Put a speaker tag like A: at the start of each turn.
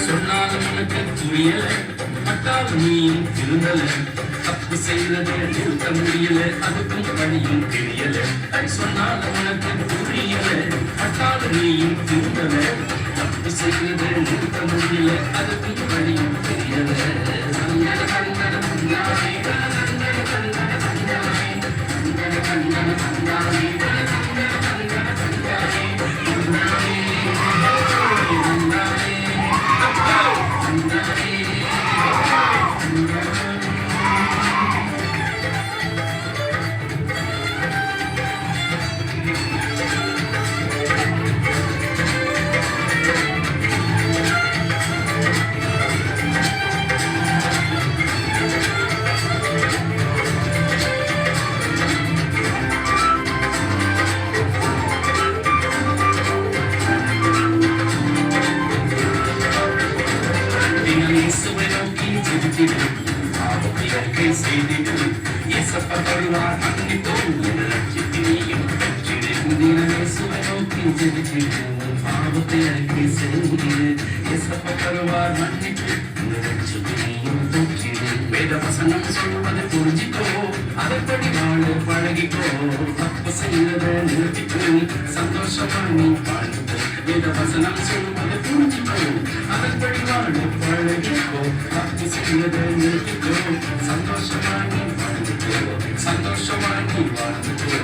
A: சொன்னாலும் உனக்கு புரியல பட்டாலும் நீயும் திருந்தல தப்பு செய்யறத நிறுத்த முடியல அதுக்கும் வழியும் தெரியல சொன்னாலும் உனக்கு புரியல பட்டாலும் நீயும் திருந்தல தப்பு செய்யறத நிறுத்த முடியல அதுக்கும் வழியும் தெரியல வேதவசனம் சொல்வதை புரிஞ்சிக்கோ அதற்படி வாழ பழகிக்கோ தப்பு செய்யறத நிறுத்திக்கோ சந்தோஷமா நீ வாழ்ந்துக்கோ வேதவசனம் சொல்வதை புரிஞ்சிக்கோ அதற்படி வாழ பழகிக்கோ தப்பு செய்யறத நிறுத்திக்கோ சந்தோஷமா நீ வாழ்ந்துக்கோ சந்தோஷமா நீ வாழ்ந்துக்கோ